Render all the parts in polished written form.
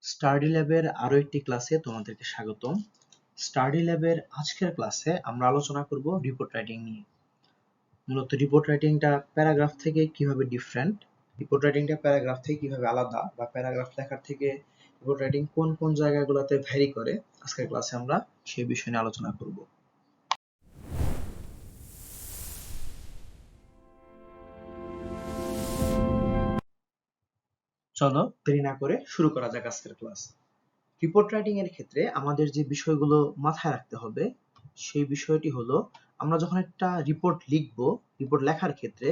Study ল্যাবের আরো একটি ক্লাসে তোমাদেরকে স্বাগতম। স্টাডি ল্যাবের আজকের ক্লাসে আমরা আলোচনা করব রিপোর্ট রাইটিং নিয়ে। মূলত রিপোর্ট রাইটিংটা প্যারাগ্রাফ থেকে কিভাবে ডিফারেন্ট, রিপোর্ট রাইটিংটা প্যারাগ্রাফ থেকে কিভাবে আলাদা, বা প্যারাগ্রাফ লেখার থেকে রিপোর্ট রাইটিং কোন কোন জায়গাগুলোতে ভ্যারি করে, আজকের ক্লাসে আমরা সেই বিষয় নিয়ে আলোচনা করব। চলো দেরি না করে শুরু করা যাক আজকের ক্লাস। রিপোর্ট রাইটিং এর ক্ষেত্রে আমাদের যে বিষয়গুলো মাথায় রাখতে হবে সেই বিষয়টি হলো, আমরা যখন একটা রিপোর্ট লিখব, রিপোর্ট লেখার ক্ষেত্রে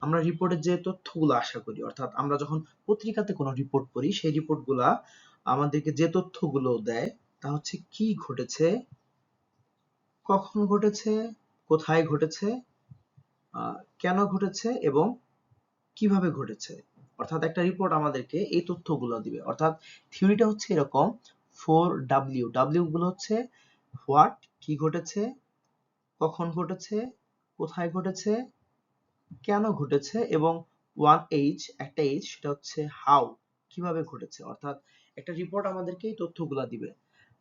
আমরা রিপোর্টের যে তথ্যগুলো আশা করি, অর্থাৎ আমরা যখন পত্রিকাতে কোনো রিপোর্ট পড়ি সেই রিপোর্টগুলা আমাদেরকে যে তথ্যগুলো দেয় তা হচ্ছে কি ঘটেছে, কখন ঘটেছে, কোথায় ঘটেছে, কেন ঘটেছে এবং কিভাবে ঘটেছে। অর্থাৎ একটা রিপোর্ট আমাদেরকে এই তথ্যগুলো দিবে। অর্থাৎ থিওরিটা হচ্ছে এরকম, 4W ডাব্লিউ গুলো হচ্ছে হোয়াট কি ঘটেছে, কখন ঘটেছে, কোথায় ঘটেছে, কেন ঘটেছে, এবং 1H একটা H সেটা হচ্ছে হাউ কিভাবে ঘটেছে। অর্থাৎ একটা রিপোর্ট আমাদেরকে এই তথ্যগুলো দিবে।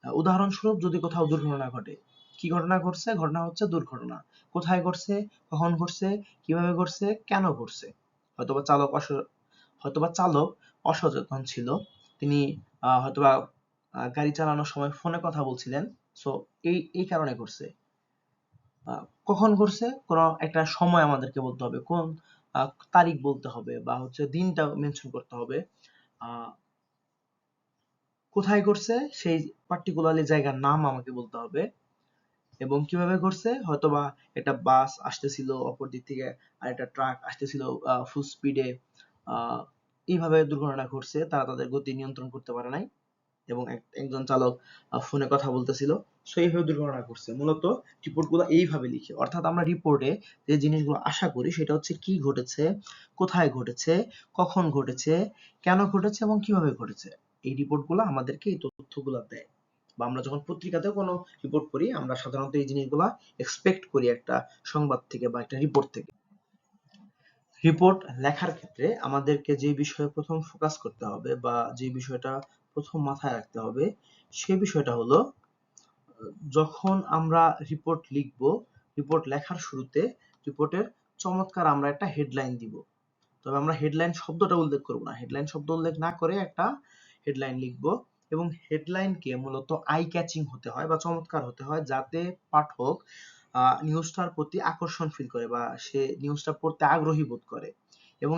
উদাহরণস্বরূপ যদি কোথাও দুর্ঘটনা ঘটে, কি ঘটনা ঘটছে, ঘটনা হচ্ছে দুর্ঘটনা, কোথায় ঘটছে, কখন ঘটছে, কিভাবে ঘটছে, কেন ঘটছে। হয়তোবা চালক অসচেতন ছিল, তিনি হয়তোবা গাড়ি চালানোর সময় ফোনে কথা বলছিলেন, সো এই কারণে ঘটছে। কখন ঘটছে, কোনো একটা সময় আমাদেরকে বলতে হবে, কোন তারিখ বলতে হবে, বা হচ্ছে দিনটা মেনশন করতে হবে। কোথায় ঘটছে সেই পার্টিকুলারলি জায়গার নাম আমাকে বলতে হবে, এবং কিভাবে ঘটছে, হয়তোবা একটা বাস আসতেছিল অপর দিক থেকে আর একটা ট্রাক আসতেছিল ফুল স্পিডে, এইভাবে দুর্ঘটনা ঘটছে, তারা তাদের গতি নিয়ন্ত্রণ করতে পারে নাই এবং একজন চালক ফোনে কথা বলতেছিল, সো এইভাবে দুর্ঘটনা ঘটছে। মূলত রিপোর্টগুলো এইভাবে লিখে। অর্থাৎ আমরা রিপোর্টে যে জিনিসগুলো আশা করি সেটা হচ্ছে কি ঘটেছে, কোথায় ঘটেছে, কখন ঘটেছে, কেন ঘটেছে এবং কিভাবে ঘটেছে। এই রিপোর্টগুলো আমাদেরকে এই তথ্যগুলো দেয়, বা আমরা যখন পত্রিকাতে কোনো রিপোর্ট পড়ি আমরা সাধারণত এই জিনিসগুলো এক্সপেক্ট করি একটা সংবাদ থেকে বা একটা রিপোর্ট থেকে। রিপোর্ট লেখার ক্ষেত্রে আমাদেরকে যে বিষয়ে প্রথম ফোকাস করতে হবে বা যে বিষয়টা প্রথম মাথায় রাখতে হবে সেই বিষয়টা হলো, যখন আমরা রিপোর্ট লিখব, রিপোর্ট লেখার শুরুতে রিপোর্টের চমৎকার আমরা একটা হেডলাইন দিব। তবে আমরা হেডলাইন শব্দটা উল্লেখ করব না, হেডলাইন শব্দ উল্লেখ না করে একটা হেডলাইন লিখব, এবং হেডলাইনকে মূলত আই ক্যাচিং হতে হয় বা চমৎকার হতে হয়, যাতে পাঠক নিউজটার প্রতি আকর্ষণ ফিল করে বা সে নিউজটা পড়তে আগ্রহী বোধ করে। এবং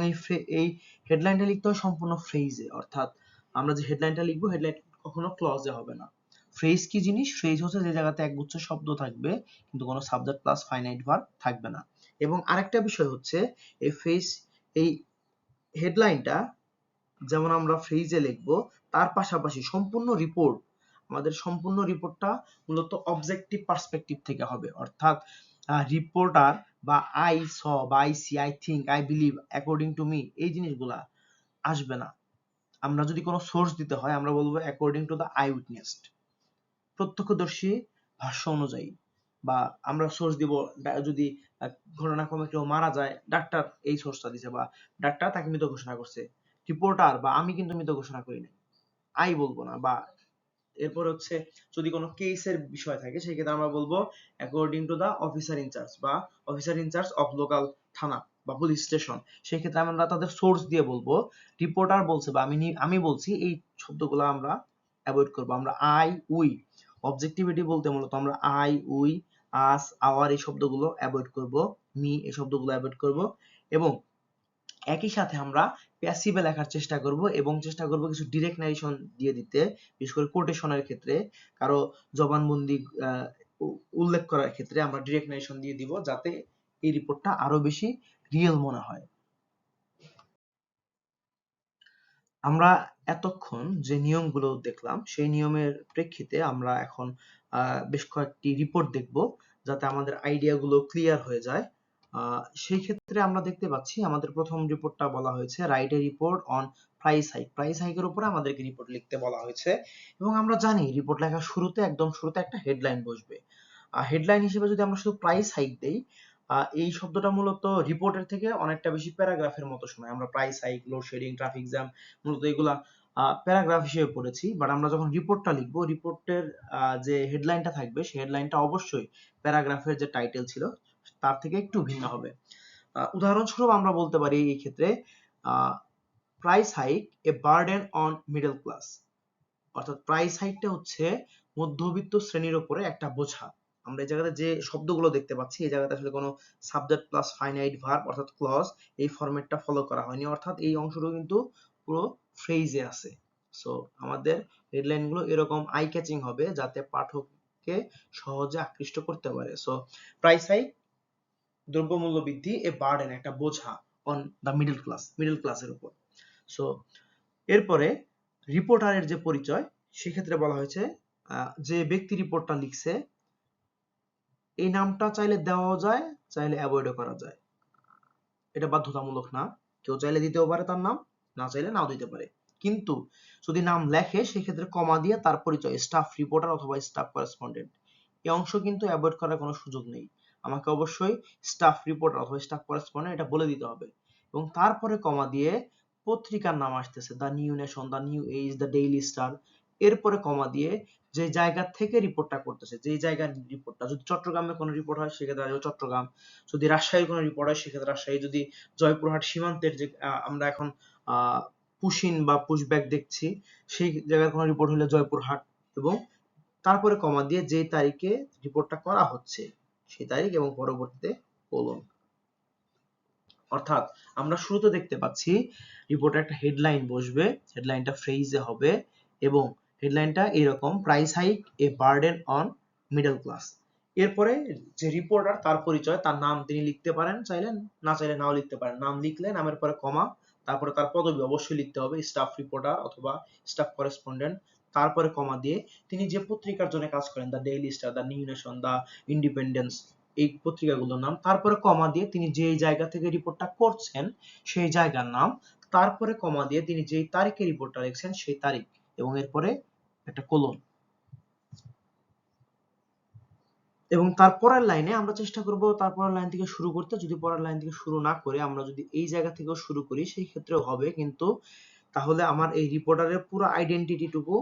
এই হেডলাইনটা লিখতে হয় সম্পূর্ণ ফ্রেজে। অর্থাৎ আমরা যে হেডলাইনটা লিখবো, হেডলাইন কখনো ক্লজে হবে না। ফ্রেজ কি জিনিস? ফ্রেজ হচ্ছে যে জায়গাতে একগুচ্ছ শব্দ থাকবে কিন্তু কোনো সাবজেক্ট প্লাস ফাইনাইট ভার্ব থাকবে না। এবং আরেকটা বিষয় হচ্ছে, এই ফ্রেজ, এই হেডলাইনটা যেমন আমরা ফ্রেজে লিখবো, তার পাশাপাশি আমাদের সম্পূর্ণ রিপোর্টটা মূলত অবজেক্টিভ পার্সপেক্টিভ থেকে হবে। অর্থাৎ রিপোর্টার বা আই স বা I see, I think, I believe, according to me, এই জিনিসগুলা আসবে না। আমরা যদি কোনো সোর্স দিতে হয় আমরা বলবো according to the I witness, প্রত্যক্ষদর্শী ভাষ্য অনুযায়ী। বা আমরা সোর্স দিব, যদি ঘটনাক্রমে কেউ মারা যায়, ডাক্তার এই সোর্সটা দিছে, বা ডাক্তার তাকে মৃত ঘোষণা করছে, রিপোর্টার বা আমি কিন্তু মৃত ঘোষণা করি নাই, আই বলবো না। বা এরপর হচ্ছে যদি কোনো কেসের বিষয় থাকে সেক্ষেত্রে আমরা বলবো according to the officer in charge বা officer in charge of local thana বা পুলিশ স্টেশন। সেক্ষেত্রে আমরা তাদের সোর্স দিয়ে বলবো। রিপোর্টার বলছে বা আমি বলছি, এই শব্দগুলো আমরা অ্যাভয়েড করবো। আমরা আই উই, অবজেক্টিভিটি বলতে মূলত আমরা আই উই আস আওয়ার এই শব্দগুলো অ্যাভয়েড করব, মি এই শব্দগুলো অ্যাভয়েড করব, এবং একই সাথে আমরা প্যাসিভে লেখার চেষ্টা করব এবং চেষ্টা করব কিছু ডিরেক্ট ন্যারেশন দিয়ে দিতে, বিশেষ করে কোটেশনের ক্ষেত্রে, কারো জবানবন্দি উল্লেখ করার ক্ষেত্রে আমরা ডিরেক্ট ন্যারেশন দিয়ে দিব, যাতে এই রিপোর্টটা আরো বেশি রিয়েল মনে হয়। আমরা এতক্ষণ যে নিয়মগুলো দেখলাম সেই নিয়মের প্রেক্ষিতে আমরা এখন বেশ কয়েকটি রিপোর্ট দেখব, যাতে আমাদের আইডিয়াগুলো ক্লিয়ার হয়ে যায়। সেই ক্ষেত্রে আমরা দেখতে পাচ্ছি আমাদের প্রথম রিপোর্টটা বলা হয়েছে right a report on price hike. Price হাইকের উপরে আমাদেরকে রিপোর্ট লিখতে বলা হয়েছে, এবং আমরা জানি রিপোর্ট লেখার শুরুতে, একদম শুরুতে একটা হেডলাইন বসবে। হেডলাইন হিসেবে যদি আমরা শুধু প্রাইস হাইক দেই, এই শব্দটা মূলত রিপোর্টের থেকে অনেকটা বেশি প্যারাগ্রাফের মতো শোনায়। আমরা price hike, load shedding, traffic jam, মূলত এগুলা প্যারাগ্রাফ হিসেবে পড়েছি, বাট আমরা যখন রিপোর্টটা লিখবো, রিপোর্টের যে হেডলাইনটা থাকবে সেই হেডলাইনটা অবশ্যই প্যারাগ্রাফের যে টাইটেল ছিল তার থেকে একটু ভিন্ন হবে। উদাহরণস্বরূপ আমরা বলতে পারি এই ক্ষেত্রে price hike A burden on middle class, অর্থাৎ প্রাইস হাইকটা হচ্ছে মধ্যবিত্ত শ্রেণীর উপরে একটা বোঝা। আমরা এই জায়গাতে যে শব্দগুলো দেখতে পাচ্ছি এই জায়গাতে আসলে কোনো সাবজেক্ট প্লাস ফাইনাইট ভার্ব অর্থাৎ ক্লজ এই ফরম্যাটটা ফলো করা হয়নি, অর্থাৎ এই অংশটুকু কিন্তু পুরো ফ্রেজে আছে। সো আমাদের হেডলাইনগুলো এরকম আই ক্যাচিং হবে যাতে পাঠককে সহজে আকৃষ্ট করতে পারে। সো প্রাইস হাইক দ্রব্যমূল্য বৃদ্ধি এ বার্ডেন একটা বোঝা অন দ্য মিডল ক্লাসের উপর। সো এরপরে রিপোর্টারের যে পরিচয় সেক্ষেত্রে বলা হয়েছে যে ব্যক্তি রিপোর্টটা লিখছে এই নামটা চাইলে দেওয়াও যায়, চাইলে অ্যাভয়েডও করা যায়, এটা বাধ্যতামূলক না, কেউ চাইলে দিতেও পারে তার নাম, না চাইলে নাও দিতে পারে। কিন্তু যদি নাম লেখে সেক্ষেত্রে কমা দিয়ে তার পরিচয় স্টাফ রিপোর্টার অথবা স্টাফ করেসপন্ডেন্ট এই অংশ কিন্তু অ্যাভয়েড করার কোনো সুযোগ নেই, আমাকে অবশ্যই স্টাফ রিপোর্টার অথবা স্টাফ করেসপন্ডেন্ট এটা বলে দিতে হবে। এবং তারপরে কমা দিয়ে পত্রিকার নাম আসতেছে, The New Nation, The New Age, The Daily Star, এরপরে কমা দিয়ে যে জায়গা থেকে রিপোর্টটা করতেছে, যেই জায়গার রিপোর্টটা, যদি চট্টগ্রামে কোনো রিপোর্ট হয় সেক্ষেত্রে আসবে চট্টগ্রাম, যদি রাজশাহীর কোনো রিপোর্ট হয় সেক্ষেত্রে রাজশাহী, যদি জয়পুরহাট সীমান্তের যে আমরা এখন পুশিন বা পুশব্যাক দেখছি সেই জায়গার কোনো রিপোর্ট হলে জয়পুরহাট, এবং তারপরে কমা দিয়ে যে তারিখে রিপোর্টটা করা হচ্ছে সেই তারিখ এবং পরবর্তীতে কোলন। অর্থাৎ আমরা শুরুতে দেখতে পাচ্ছি রিপোর্টে একটা হেডলাইন বসবে, হেডলাইনটা ফ্রেজে হবে এবং হেডলাইনটা এরকম price hike A burden on middle class. এরপরে যে রিপোর্টার তার পরিচয়, তার নাম তিনি লিখতে পারেন চাইলেন, না চাইলে নাও লিখতে পারেন, নাম লিখলে নামের পরে কমা, তারপরে তার পদবি অবশ্যই লিখতে হবে স্টাফ রিপোর্টার অথবা স্টাফ করেসপন্ডেন্ট, তারপরে কমা দিয়ে তিনি যে পত্রিকার জন্য কাজ করেন, the Daily star, the New Nation, the independence, এই পত্রিকাগুলোর নাম, তারপরে কমা দিয়ে তিনি যেই জায়গা থেকে রিপোর্টটা করছেন সেই জায়গার নাম, তারপরে কমা দিয়ে তিনি যেই তারিখে রিপোর্টটা লিখছেন সেই তারিখ এবং এরপরে একটা কোলন। এবং তারপরের লাইনে আমরা চেষ্টা করব তারপরের লাইন থেকে শুরু করতে, যদি পরের লাইন থেকে শুরু না করে আমরা যদি এই জায়গা থেকেও শুরু করি সেই ক্ষেত্রেও হবে, কিন্তু তাহলে আমার এই রিপোর্টারের পুরো আইডেন্টিটিটুকু,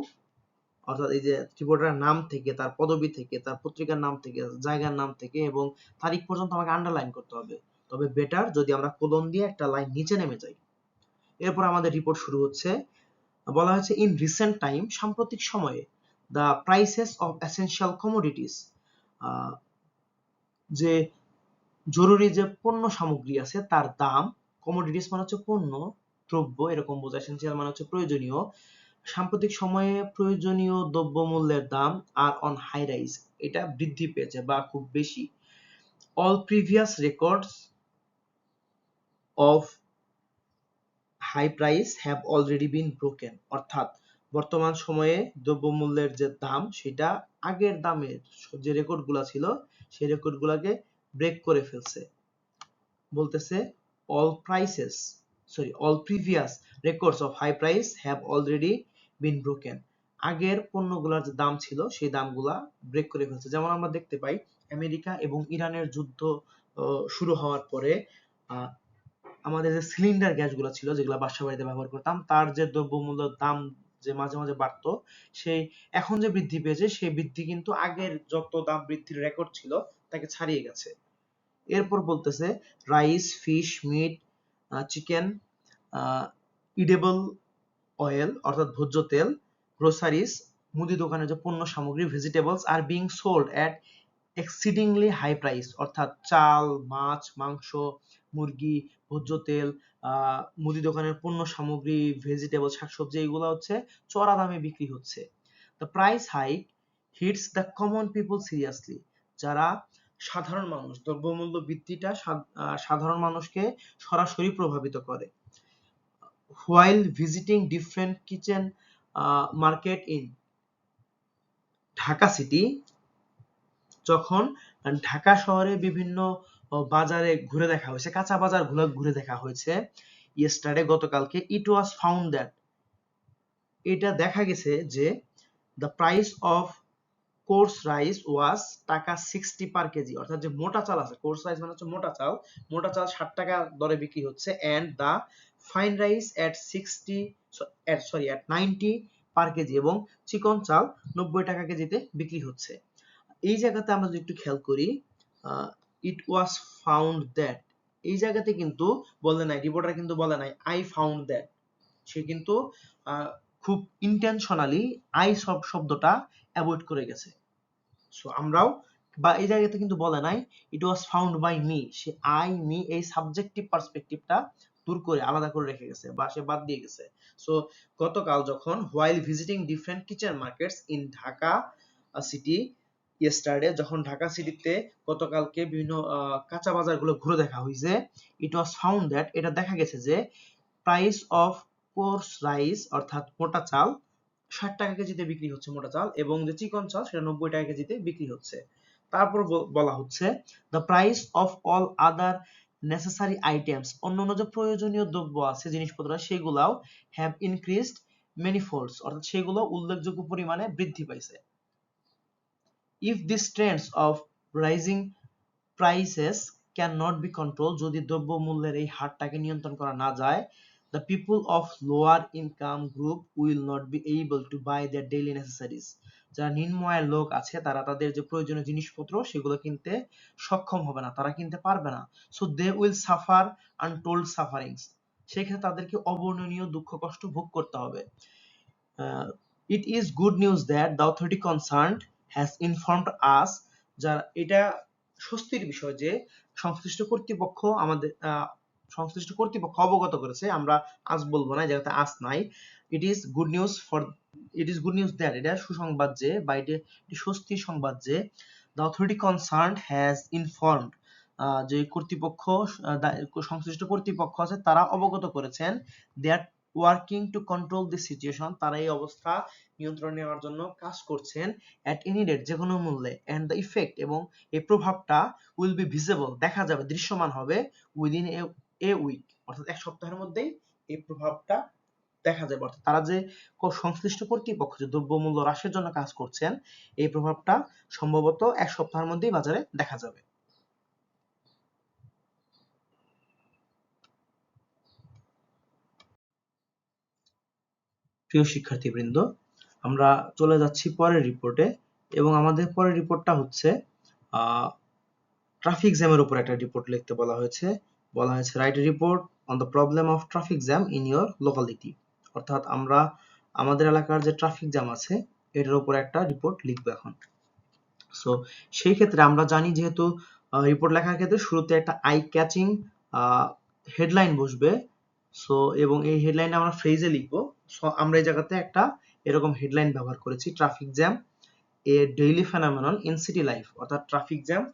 অর্থাৎ এই যে রিপোর্টারের নাম থেকে, তার পদবি থেকে, তার পত্রিকার নাম থেকে, জায়গার নাম থেকে এবং তারিখ পর্যন্ত আমাকে আন্ডারলাইন করতে হবে। তবে বেটার যদি আমরা কোলন দিয়ে একটা লাইন নিচে নেমে যাই। এরপর আমাদের রিপোর্ট শুরু হচ্ছে, বলা হয়েছে ইন রিসেন্ট টাইম, সাম্প্রতিক সময়ে, the prices of essential commodities, যে জরুরি যে পণ্য সামগ্রী আছে তার দাম, কমোডিটিস মানে হচ্ছে পণ্য দ্রব্য এরকম বোঝায়, এসেনশিয়াল মানে হচ্ছে প্রয়োজনীয়, সাম্প্রতিক সময়ে প্রয়োজনীয় দ্রব্যমূল্যের দাম আর অন হাই রাইজ, এটা বৃদ্ধি পেয়েছে বা খুব বেশি। All previous records of high price have already been broken, অর্থাৎ বর্তমান সময়ে দ্রব্যমূল্যের যে দাম সেটা আগের দামের যে রেকর্ডগুলো ছিল সেই রেকর্ডগুলোকে ব্রেক করে ফেলছে। বলতেছে all previous records of high price have already been broken, আগের পণ্যগুলোর যে দাম ছিল সেই দামগুলা ব্রেক করে ফেলছে। যেমন আমরা দেখতে পাই আমেরিকা এবং ইরানের যুদ্ধ শুরু হওয়ার পরে আমাদের যে সিলিন্ডার গ্যাসগুলো ছিল যেগুলো বাসা বাড়িতে ব্যবহার করতাম তার যে দ্রব্যমূল্যের দাম যে মাঝে মাঝে বাড়তো, সেই এখন যে বৃদ্ধি পেয়েছে সেই বৃদ্ধি কিন্তু আগের যত দাম বৃদ্ধির রেকর্ড ছিল তাকে ছাড়িয়ে গেছে। এরপর বলতেছে rice, fish, meat, chicken, edible oil অর্থাৎ ভোজ্য তেল, গ্রোসারিজ মুদি দোকানের যে পণ্য সামগ্রী, vegetables are being sold at exceedingly high price, অর্থাৎ চাল, মাছ, মাংস, মুরগি, ভোজ্য তেল, মুদি দোকানের পণ্য সামগ্রী, ভেজিটেবল, শাকসবজি এগুলো হচ্ছে চড়া দামে বিক্রি হচ্ছে। The price hike hits the common people seriously, যারা সাধারণ মানুষ, দ্রব্যমূল্য বৃদ্ধিটা সাধারণ মানুষকে সরাসরি প্রভাবিত করে। While visiting different kitchen market in Dhaka city, যখন ঢাকা শহরে বিভিন্ন বাজারে ঘুরে দেখা হয়েছে, কাঁচা বাজার ঘুরে দেখা হয়েছে, yesterday গতকালকে, it was found that এটা দেখা গেছে যে the price of coarse rice was taka 60 per KG, অর্থাৎ যে মোটা চাল আছে, কোর্স রাইস মানে হচ্ছে মোটা চাল, মোটা চাল 60 টাকা দরে বিক্রি হচ্ছে, and the fine rice at 90 per KG এবং চিকন চাল 90 টাকা কেজিতে বিক্রি হচ্ছে। এই জায়গাতে আমরা যদি একটু খেয়াল করি, ইট ওয়াজ ফাউন্ড দ্যাট, এই জায়গাতে কিন্তু বলে নাই, রিপোর্টার কিন্তু বলে নাই আই ফাউন্ড দ্যাট, সে কিন্তু খুব ইন্টেনশনালি আই শব্দটা অ্যাভয়েড করে গেছে। সো আমরাও, বা এই জায়গাতে কিন্তু বলে নাই it was found by me, সে আই মি এই সাবজেক্টিভ পার্সপেক্টিভটা দূর করে আলাদা করে রেখে গেছে বা সে বাদ দিয়ে গেছে। সো গতকাল যখন while visiting different kitchen markets in Dhaka city yesterday, যখন ঢাকা সিটিতে গতকালকে বিভিন্ন কাঁচা বাজারগুলো ঘুরে দেখা হয়েছে, ইট ওয়াজ ফাউন্ড দ্যাট, এটা দেখা গেছে যে প্রাইস অফ কোর্স রাইস অর্থাৎ মোটা চাল 60 টাকা কেজিতে বিক্রি হচ্ছে মোটা চাল, এবং যে চিকন চাল সেটা 90 টাকা কেজিতে বিক্রি হচ্ছে। তারপর বলা হচ্ছে the price of all other necessary items, অন্যান্য যে প্রয়োজনীয় দ্রব্য আছে জিনিসপত্র সেগুলাও হ্যাভ ইনক্রিজড মেনি ফোল্ডস, অর্থাৎ সেগুলো উল্লেখযোগ্য পরিমাণে বৃদ্ধি পাইছে। If this trends of rising prices can not be control, যদি দ্রব্য মূল্যের এই হারটাকে নিয়ন্ত্রণ করা না যায়, the people of lower income group will not be able to buy their daily necessities, যারা নিম্ন আয়ের লোক আছে তারা তাদের যে প্রয়োজনীয় জিনিসপত্র সেগুলো কিনতে সক্ষম হবে না, তারা কিনতে পারবে না। so they will suffer untold sufferings, সেক্ষেত্রে তাদেরকে অবর্ণনীয় দুঃখ কষ্ট ভোগ করতে হবে। it is good news that the authority concerned has informed us, যারা এটা স্বস্তির বিষয় যে সংশ্লিষ্ট কর্তৃপক্ষ আমাদের সংশ্লিষ্ট কর্তৃপক্ষ অবগত করেছে, আমরা আজ বলবো না, জায়গাতে আজ নাই। It is good news that, এটা সুসংবাদ যে, বা এটা স্বস্তির সংবাদ যে the authority concerned has informed, যে কর্তৃপক্ষ সংশ্লিষ্ট কর্তৃপক্ষ আছে তারা অবগত করেছেন, they are working to control this situation, তারা এই অবস্থা নিয়ন্ত্রণে নেওয়ার জন্য কাজ করছেন, এট এনি রেট, যে কোনো মূল্যে, এন্ড দ্য ইফেক্ট, এবং এই প্রভাবটা উইল বি ভিজিবল, দেখা যাবে, দৃশ্যমান হবে, উইদিন এ উইক, অর্থাৎ এক সপ্তাহের মধ্যেই এই প্রভাবটা দেখা যাবে। অর্থাৎ তারা যে সংশ্লিষ্ট কর্তৃপক্ষ যে দ্রব্যমূল্য হ্রাসের জন্য কাজ করছেন, এই প্রভাবটা সম্ভবত এক সপ্তাহের মধ্যেই বাজারে দেখা যাবে। প্রিয় শিক্ষার্থীবৃন্দ, আমরা চলে যাচ্ছি পরের রিপোর্টে, এবং আমাদের পরের রিপোর্টটা হচ্ছে ট্রাফিক জ্যামের উপর একটা রিপোর্ট লিখতে বলা হয়েছে। Right a report on the problem of traffic jam in your locality, অর্থাৎ আমরা আমাদের এলাকার যে ট্রাফিক জ্যাম আছে এটার উপর একটা রিপোর্ট লিখবো এখন। সো সেই ক্ষেত্রে আমরা জানি, যেহেতু রিপোর্ট লেখার ক্ষেত্রে শুরুতে একটা আই ক্যাচিং হেডলাইন বসবে, সো এবং এই হেডলাইনটা আমরা ফ্রেজে লিখবো। সো আমরা এই জায়গাতে একটা এরকম হেডলাইন ব্যবহার করেছি, traffic jam A daily phenomenon in city life, অর্থাৎ ট্রাফিক জ্যাম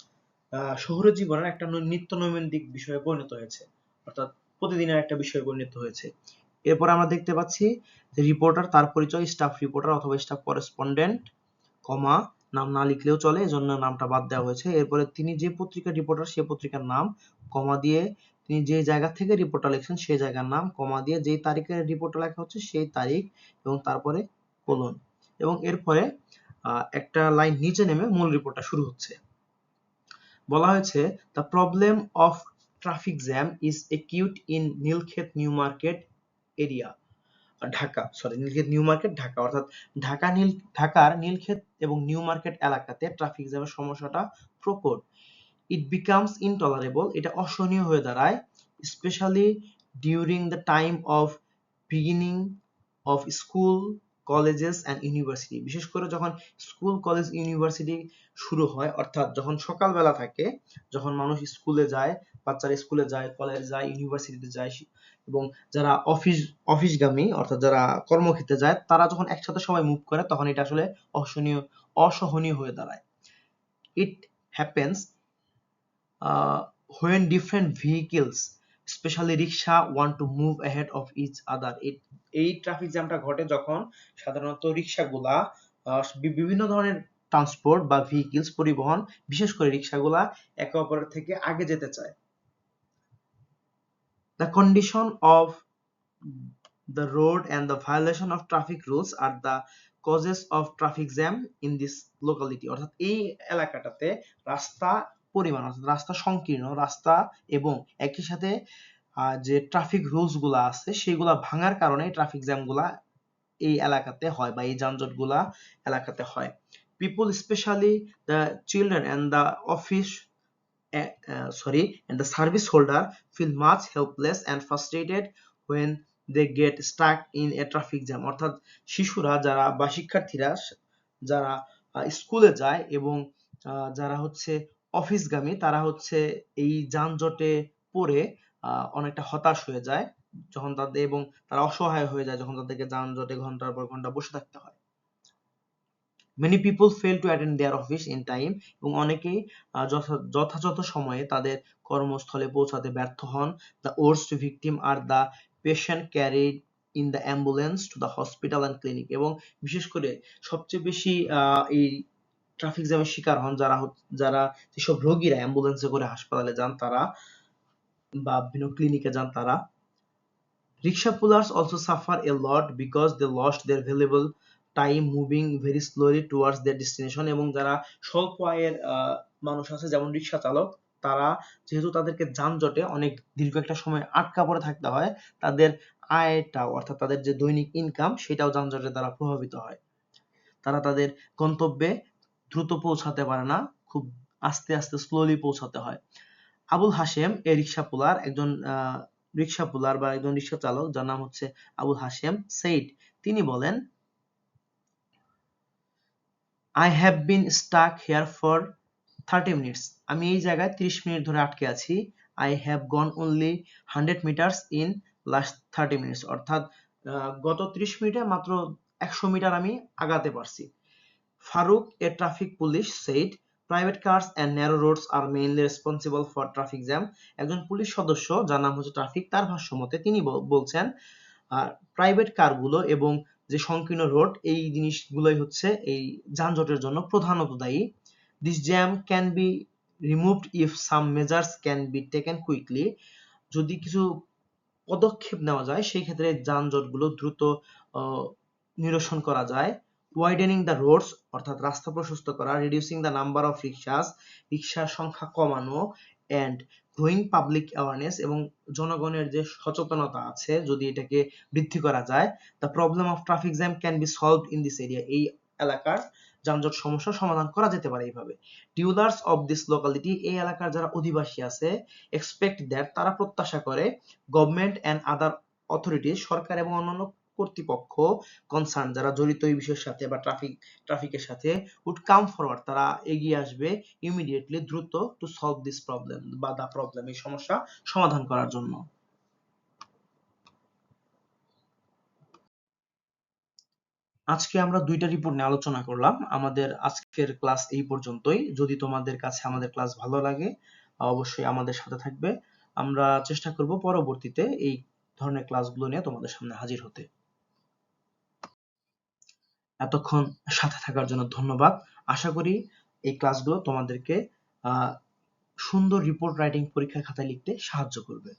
শহুরে জীবনের একটা নিত্য নৈমিত্তিক বিষয়ে পরিণত হয়েছে, অর্থাৎ প্রতিদিনের একটা বিষয়ে পরিণত হয়েছে। এরপর আমরা দেখতে পাচ্ছি যে রিপোর্টার, তার পরিচয় স্টাফ রিপোর্টার অথবা স্টাফ করেসপন্ডেন্ট, কমা, নাম না লিখলেও চলে, এজন্য নামটা বাদ দেওয়া হয়েছে। এরপরে তিনি যে পত্রিকার রিপোর্টার সেই পত্রিকার নাম, কমা দিয়ে তিনি যে জায়গা থেকে রিপোর্টটা লিখছেন সেই জায়গার নাম, কমা দিয়ে যেই তারিখে রিপোর্টটা লেখা হচ্ছে সেই তারিখ, এবং তারপরে কোলন, এবং এরপরে একটা লাইন নিচে নেমে মূল রিপোর্টটা শুরু হচ্ছে। বলা হয়েছে the problem of traffic jam is acute in Nilkhet new market area Dhaka, Nilkhet new market Dhaka, অর্থাৎ ঢাকার নীলক্ষেত এবং নিউ মার্কেট এলাকাতে ট্রাফিক জ্যামের সমস্যাটা প্রকট। ইট বিকামস ইনটলারেবল, এটা অসহনীয় হয়ে দাঁড়ায়, specially during the time of beginning of school colleges and university, বিশেষ করে যখন স্কুল কলেজ ইউনিভার্সিটি শুরু হয়, অর্থাৎ যখন সকালবেলা থাকে, যখন মানুষ স্কুলে যায়, বাচ্চারা স্কুলে যায়, কলেজ যায়, ইউনিভার্সিটিতে যায়, এবং যারা অফিসগামী অর্থাৎ যারা কর্মক্ষেত্রে যায়, তারা যখন একসাথে সবাই মুভ করে তখন এটা আসলে অসহনীয় হয়ে দাঁড়ায়। It happens when different vehicles specially rickshaw want to move ahead of each other, এই ট্রাফিক জ্যামটা ঘটে যখন সাধারণত রিক্সাগুলা বিভিন্ন ধরনের ট্রান্সপোর্ট বা ভেহিকলস পরিবহন, বিশেষ করে রিক্সাগুলা একে অপরের থেকে আগে যেতে চায়। The condition of the road and the violation of traffic rules are the causes of traffic jam in this locality, অর্থাৎ এই এলাকাটাতে রাস্তা পরিমাণ, অর্থাৎ রাস্তা সংকীর্ণ, রাস্তা এবং একই সাথে যে ট্রাফিক রুলস গুলা আছে সেগুলা ভাঙার কারণে ট্রাফিক জ্যাম গুলা এই এলাকাতে হয় বা এই যানজট গুলা এলাকাতে হয়। People specially the children and the office and the service holder feel much helpless and frustrated when they get stuck in a traffic jam। অর্থাৎ শিশুরা যারা বা শিক্ষার্থীরা যারা স্কুলে যায় এবং যারা হচ্ছে অফিসগামী তারা হচ্ছে এই যানজটে পড়ে অনেকটা হতাশ হয়ে যায় যখন তাদের, এবং তারা অসহায় হয়ে যায় যখন তাদেরকে যানজটে ঘন্টার পর ঘন্টা বসে থাকতে হয়। Many people fail to attend their office in time, এবং অনেকেই যথাযথ সময়ে তাদের কর্মস্থলে পৌঁছাতে ব্যর্থ হন। The worst victim are the patient carried in the ambulance to the hospital and clinic। এবং বিশেষ করে সবচেয়ে বেশি এই ট্রাফিক জ্যামের শিকার হন যারা যেসব রোগীরা অ্যাম্বুলেন্সে করে হাসপাতালে যান তারা বা বিভিন্ন ক্লিনিকে যান তারা। Rickshaw pullers also suffer a lot because they lost their valuable time moving very slowly towards their destination। এবং যারা স্বল্প আয়ের মানুষ আছে যেমন রিক্সা চালক, তারা যেহেতু তাদেরকে যানজটে অনেক দীর্ঘ একটা সময় আটকা পড়ে থাকতে হয়, তাদের আয়টাও অর্থাৎ তাদের যে দৈনিক ইনকাম সেটাও যানজটের দ্বারা প্রভাবিত হয়। তারা তাদের গন্তব্যে দ্রুত পৌঁছাতে পারে না, খুব আস্তে আস্তে স্লোলি পৌঁছাতে হয়। আবুল হাশেম এ রিক্সা পুলার, একজন রিক্সা পুলার বা একজন রিক্সা চালক যার নাম হচ্ছে আবুল হাশেম সেইড, তিনি বলেন, I have been stuck here for 30 minutes। আমি এই জায়গায় 30 মিনিট ধরে আটকে আছি। I have gone only 100 meters in last 30 minutes। অর্থাৎ গত 30 মিনিটে মাত্র 100 মিটার আমি আগাতে পারছি। Faruk a traffic police said private cars and narrow roads are mainly responsible for traffic jam। একজন পুলিশ সদস্য যার নাম হচ্ছে ট্রাফিক, তার ভাষ্য মতে তিনি বলছেন প্রাইভেট কারগুলো এবং যে সংকীর্ণ রোড এই জিনিসগুলোই হচ্ছে এই যানজটের জন্য প্রধানত দায়ী। This jam can be removed if some measures can be taken quickly। যদি কিছু পদক্ষেপ নেওয়া যায় সেই ক্ষেত্রে যানজটগুলো দ্রুত নিরসন করা যায়। Widening the roads অর্থাৎ রাস্তা প্রশস্ত করা, reducing the number of rickshaws রিকশার সংখ্যা কমানো, and growing public awareness এবং জনগণের যে সচেতনতা আছে যদি এটাকে বৃদ্ধি করা যায়। The problem of traffic jam can be solved in this area। এই এলাকার যানজট সমস্যার সমাধান করা যেতে পারে এইভাবে। Dwellers of this locality এই এলাকার যারা অধিবাসী আছে expect that তারা প্রত্যাশা করে গভর্নমেন্ট and other authorities সরকার এবং অন্যান্য কর্তৃপক্ষ কনসার্ন যারা জড়িত এই বিষয়ের সাথে বা ট্রাফিকের সাথে would come forward তারা এগিয়ে আসবে ইমিডিয়েটলি দ্রুত to solve this problem বা the problem এই সমস্যা সমাধান করার জন্য। আজকে আমরা দুইটা রিপোর্ট নিয়ে আলোচনা করলাম। আমাদের আজকের ক্লাস এই পর্যন্তই। যদি তোমাদের কাছে আমাদের ক্লাস ভালো লাগে অবশ্যই আমাদের সাথে থাকবে। আমরা চেষ্টা করব পরবর্তীতে এই ধরনের ক্লাসগুলো নিয়ে তোমাদের সামনে হাজির হতে। এতক্ষণ সাথে থাকার জন্য ধন্যবাদ। আশা করি এই ক্লাসগুলো তোমাদেরকে সুন্দর রিপোর্ট রাইটিং পরীক্ষার খাতায় লিখতে সাহায্য করবে।